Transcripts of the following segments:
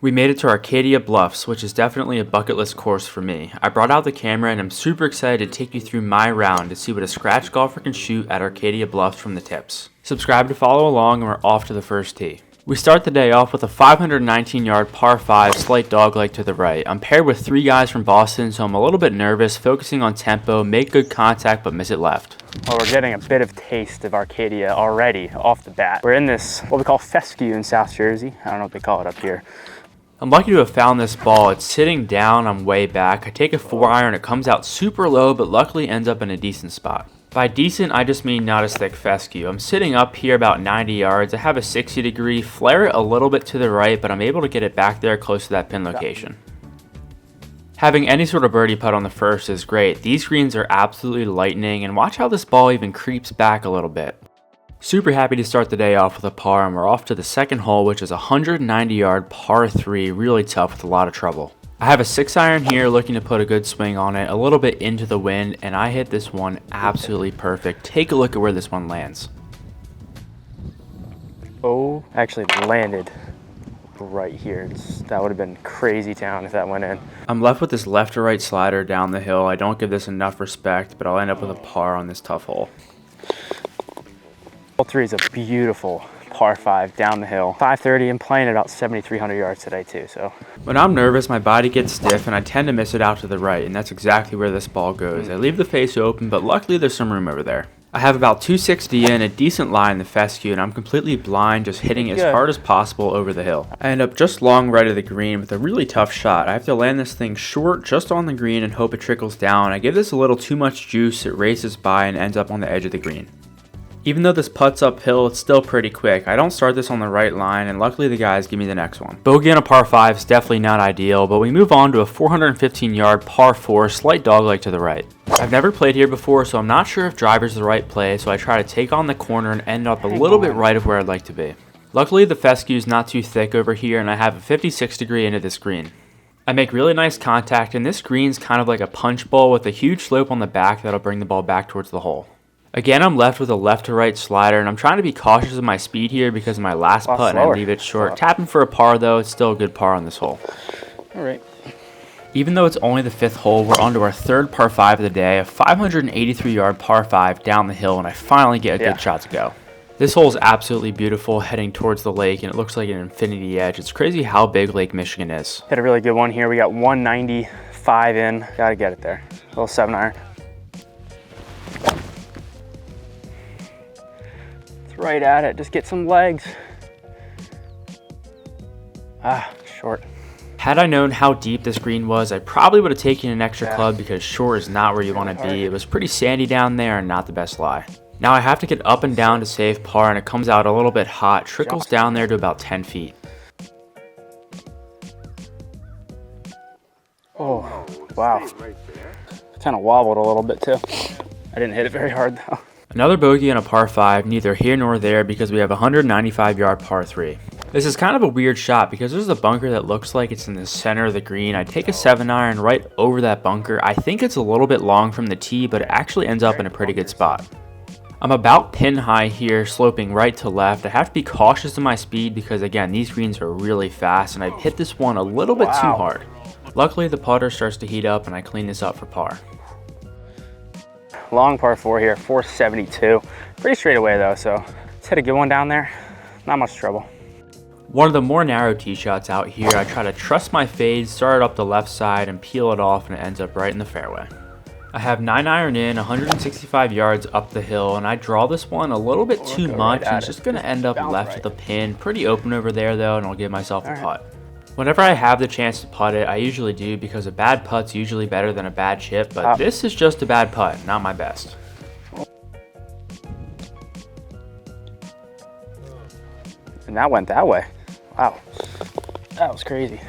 We made it to Arcadia Bluffs, which is definitely a bucket list course for me. I brought out the camera and I'm super excited to take you through my round to see what a scratch golfer can shoot at Arcadia Bluffs from the tips. Subscribe to follow along and we're off to the first tee. We start the day off with a 519-yard par 5 slight dogleg to the right. I'm paired with 3 guys from Boston, so I'm a little bit nervous, focusing on tempo, make good contact, but miss it left. Well, we're getting a bit of taste of Arcadia already off the bat. We're in this, what we call fescue in South Jersey. I don't know what they call it up here. I'm lucky to have found this ball. It's sitting down, I'm way back. I take a 4-iron, it comes out super low, but luckily ends up in a decent spot. By decent, I just mean not as thick fescue. I'm sitting up here about 90 yards. I have a 60-degree, flare it a little bit to the right, but I'm able to get it back there close to that pin location. Having any sort of birdie putt on the first is great. These greens are absolutely lightning, and watch how this ball even creeps back a little bit. Super happy to start the day off with a par, and we're off to the second hole, which is a 190-yard par 3, really tough with a lot of trouble. I have a 6-iron here looking to put a good swing on it, a little bit into the wind, and I hit this one absolutely perfect. Take a look at where this one lands. Oh, actually landed right here. That would have been crazy town if that went in. I'm left with this left to right slider down the hill. I don't give this enough respect, but I'll end up with a par on this tough hole. Hole 3 is a beautiful par 5 down the hill. 530 and playing about 7,300 yards today too. So when I'm nervous, my body gets stiff and I tend to miss it out to the right, and that's exactly where this ball goes. I leave the face open, but luckily there's some room over there. I have about 260 in, a decent lie in the fescue, and I'm completely blind, just hitting as hard as possible over the hill. I end up just long right of the green with a really tough shot. I have to land this thing short just on the green and hope it trickles down. I give this a little too much juice, it races by and ends up on the edge of the green. Even though this putt's uphill, it's still pretty quick. I don't start this on the right line, and luckily the guys give me the next one. Bogey on a par 5 is definitely not ideal, but we move on to a 415-yard par 4 slight dogleg to the right. I've never played here before, so I'm not sure if driver's the right play, so I try to take on the corner and end up a little bit right of where I'd like to be. Luckily the fescue is not too thick over here, and I have a 56-degree into this green. I make really nice contact, and this green's kind of like a punch bowl with a huge slope on the back that'll bring the ball back towards the hole. Again, I'm left with a left to right slider, and I'm trying to be cautious of my speed here because of my last putt, and I leave it short. Tapping for a par though, it's still a good par on this hole. All right. Even though it's only the 5th hole, we're on to our 3rd par 5 of the day, a 583-yard par 5 down the hill, and I finally get a good shot to go. This hole is absolutely beautiful, heading towards the lake, and it looks like an infinity edge. It's crazy how big Lake Michigan is. Hit a really good one here. We got 195 in. Gotta get it there. A little 7-iron. Right at it, just get some legs. Short. Had I known how deep this green was, I probably would have taken an extra club because short is not where you want to be. It was pretty sandy down there and not the best lie. Now I have to get up and down to save par, and it comes out a little bit hot, trickles down there to about 10 feet. Oh, wow. Kind of wobbled a little bit too. I didn't hit it very hard though. Another bogey on a par 5, neither here nor there because we have a 195-yard par 3. This is kind of a weird shot because there's a bunker that looks like it's in the center of the green. I take a 7-iron right over that bunker. I think it's a little bit long from the tee, but it actually ends up in a pretty good spot. I'm about pin high here, sloping right to left. I have to be cautious of my speed because, again, these greens are really fast, and I've hit this one a little bit too hard. Luckily, the putter starts to heat up, and I clean this up for par. Long par 4 here, 472. Pretty straight away though, so let's hit a good one down there. Not much trouble. One of the more narrow tee shots out here, I try to trust my fade, start it up the left side, and peel it off, and it ends up right in the fairway. I have 9-iron in, 165 yards up the hill, and I draw this one a little bit too much, and it's just going to end up left of the pin. Pretty open over there though, and I'll give myself a putt. Whenever I have the chance to putt it, I usually do because a bad putt's usually better than a bad chip, but this is just a bad putt, not my best. And that went that way. Wow, that was crazy.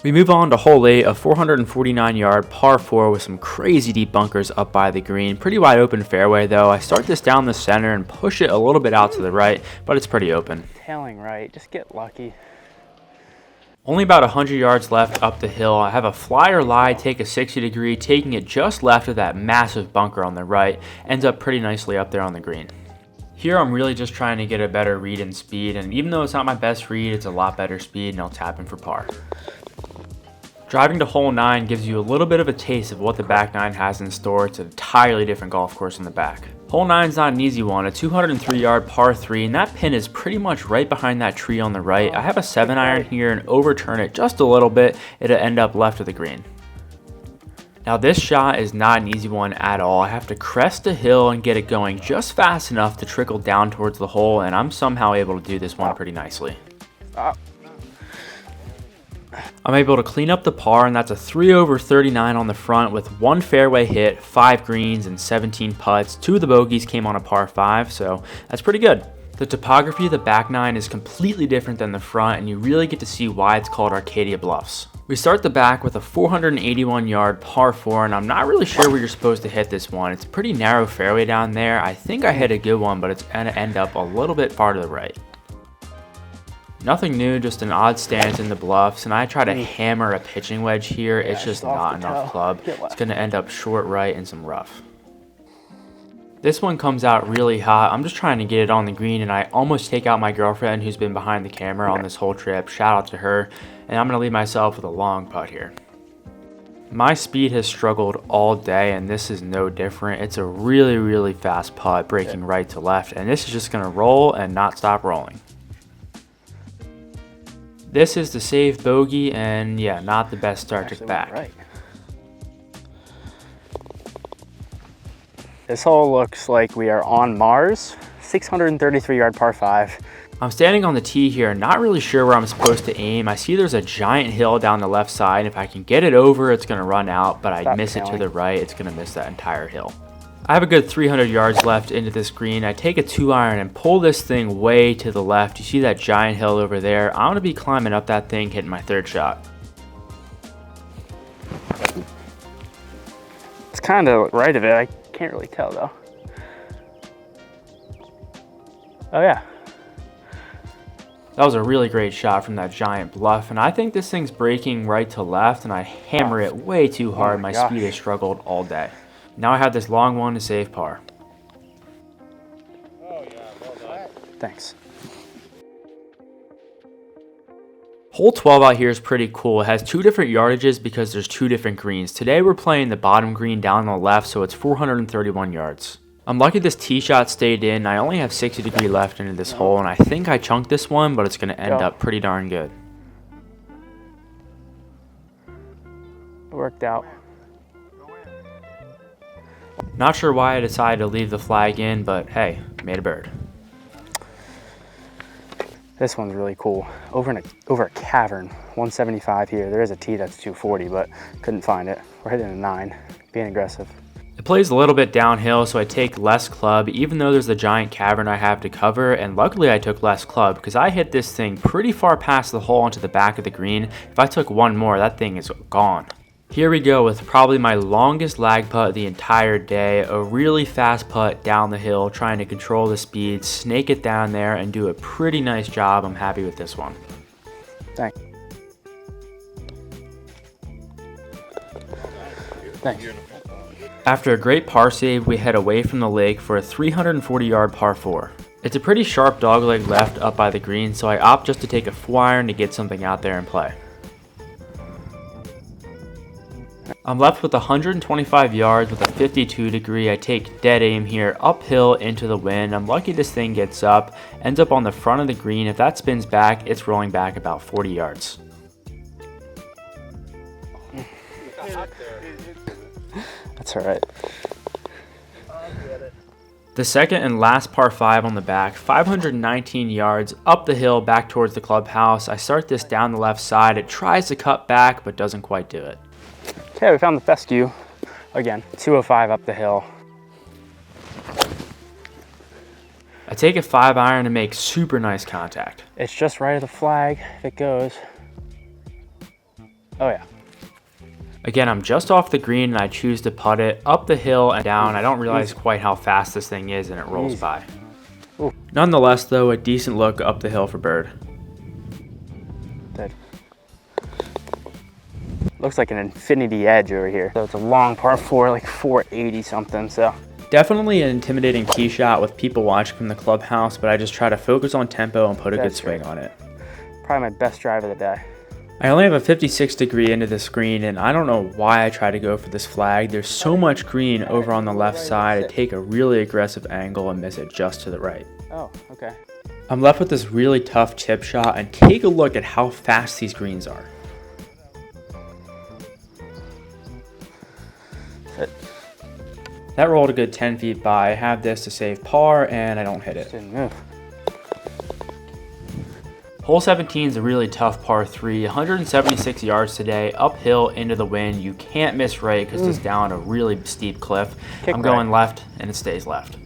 We move on to hole 8, a 449-yard par 4 with some crazy deep bunkers up by the green. Pretty wide open fairway though. I start this down the center and push it a little bit out to the right, but it's pretty open. Tailing right, just get lucky. Only about 100 yards left up the hill. I have a flyer lie, take a 60-degree, taking it just left of that massive bunker on the right. Ends up pretty nicely up there on the green. Here I'm really just trying to get a better read and speed, and even though it's not my best read, it's a lot better speed, and I'll tap in for par. Driving to hole 9 gives you a little bit of a taste of what the back 9 has in store. It's an entirely different golf course in the back. Hole 9 is not an easy one, a 203-yard par 3, and that pin is pretty much right behind that tree on the right. I have a 7-iron here and overturn it just a little bit, it'll end up left of the green. Now this shot is not an easy one at all. I have to crest a hill and get it going just fast enough to trickle down towards the hole, and I'm somehow able to do this one pretty nicely. I'm able to clean up the par, and that's a 3 over 39 on the front with 1 fairway hit, 5 greens, and 17 putts. 2 of the bogeys came on a par 5, so that's pretty good. The topography of the back 9 is completely different than the front, and you really get to see why it's called Arcadia Bluffs. We start the back with a 481-yard par 4, and I'm not really sure where you're supposed to hit this one. It's a pretty narrow fairway down there. I think I hit a good one, but it's going to end up a little bit far to the right. Nothing new, just an odd stance in the bluffs, and I try to hammer a pitching wedge here. It's just not enough club. It's going to end up short right and some rough. This one comes out really hot. I'm just trying to get it on the green, and I almost take out my girlfriend who's been behind the camera on this whole trip. Shout out to her. And I'm going to leave myself with a long putt here. My speed has struggled all day, and this is no different. It's a really, really fast putt, breaking right to left, and this is just going to roll and not stop rolling. This is the save bogey, and yeah, not the best start to back. Right. This hole looks like we are on Mars, 633-yard par 5. I'm standing on the tee here, not really sure where I'm supposed to aim. I see there's a giant hill down the left side. If I can get it over, it's going to run out, but I miss it to the right. It's going to miss that entire hill. I have a good 300 yards left into this green. I take a 2-iron and pull this thing way to the left. You see that giant hill over there? I'm going to be climbing up that thing, hitting my 3rd shot. It's kind of right of it. I can't really tell though. Oh yeah. That was a really great shot from that giant bluff, and I think this thing's breaking right to left, and I hammer it way too hard. My speed has struggled all day. Now I have this long one to save par. Oh yeah, well done. Thanks. Hole 12 out here is pretty cool. It has 2 different yardages because there's 2 different greens. Today we're playing the bottom green down on the left, so it's 431 yards. I'm lucky this tee shot stayed in. I only have 60 degree left into this hole, and I think I chunked this one, but it's going to end up pretty darn good. It worked out. Not sure why I decided to leave the flag in, but hey, made a bird. This one's really cool. Over a cavern, 175 here. There is a tee that's 240, but couldn't find it. We're hitting a 9, being aggressive. It plays a little bit downhill, so I take less club, even though there's a giant cavern I have to cover, and luckily I took less club, because I hit this thing pretty far past the hole onto the back of the green. If I took one more, that thing is gone. Here we go with probably my longest lag putt the entire day, a really fast putt down the hill, trying to control the speed, snake it down there, and do a pretty nice job. I'm happy with this one. Thanks. Thanks. After a great par save, we head away from the lake for a 340-yard par 4. It's a pretty sharp dogleg left up by the green, so I opt just to take a 4-iron to get something out there and play. I'm left with 125 yards with a 52 degree. I take dead aim here, uphill into the wind. I'm lucky this thing gets up, ends up on the front of the green. If that spins back, it's rolling back about 40 yards. That's all right. The second and last par 5 on the back, 519 yards up the hill back towards the clubhouse. I start this down the left side. It tries to cut back, but doesn't quite do it. Okay, we found the fescue. Again, 205 up the hill. I take a 5-iron to make super nice contact. It's just right of the flag if it goes. Oh yeah. Again, I'm just off the green and I choose to putt it up the hill and down. I don't realize quite how fast this thing is and it rolls by. Ooh. Nonetheless though, a decent look up the hill for bird. Dead. Looks like an infinity edge over here. So it's a long par 4, like 480 something, so Definitely an intimidating tee shot with people watching from the clubhouse, but I just try to focus on tempo and put a good swing on it. Probably my best drive of the day. I only have a 56-degree into this green, and I don't know why I try to go for this flag. There's so much green over on the left side. I take a really aggressive angle and miss it just to the right. Oh, okay. I'm left with this really tough chip shot, and take a look at how fast these greens are. That rolled a good 10 feet by. I have this to save par, and I don't hit it. Didn't move. Hole 17 is a really tough par 3, 176 yards today, uphill into the wind. You can't miss right because it's down a really steep cliff. I'm going left, and it stays left.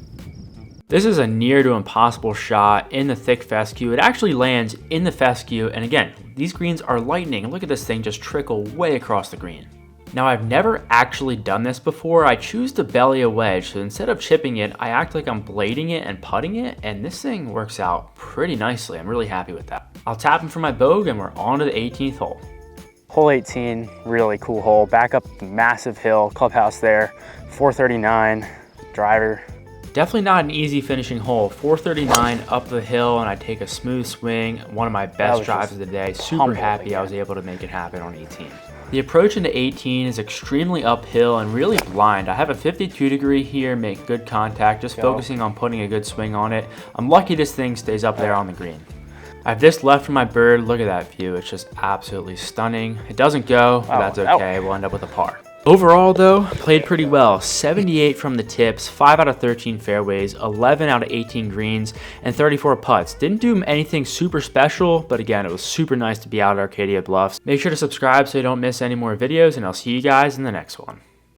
This is a near to impossible shot in the thick fescue. It actually lands in the fescue, and again, these greens are lightning. Look at this thing just trickle way across the green. Now, I've never actually done this before. I choose to belly a wedge, so instead of chipping it, I act like I'm blading it and putting it, and this thing works out pretty nicely. I'm really happy with that. I'll tap him for my bogey, and we're on to the 18th hole. Hole 18, really cool hole. Back up the massive hill, clubhouse there, 439, driver. Definitely not an easy finishing hole. 439 up the hill, and I take a smooth swing. One of my best drives of the day. Super happy I was able to make it happen on 18. The approach into 18 is extremely uphill and really blind. I have a 52 degree here, make good contact, just focusing on putting a good swing on it. I'm lucky this thing stays up there on the green. I have this left for my bird. Look at that view. It's just absolutely stunning. It doesn't go, but that's okay. We'll end up with a par. Overall, though, played pretty well. 78 from the tips, 5 out of 13 fairways, 11 out of 18 greens, and 34 putts. Didn't do anything super special, but again, it was super nice to be out at Arcadia Bluffs. Make sure to subscribe so you don't miss any more videos, and I'll see you guys in the next one.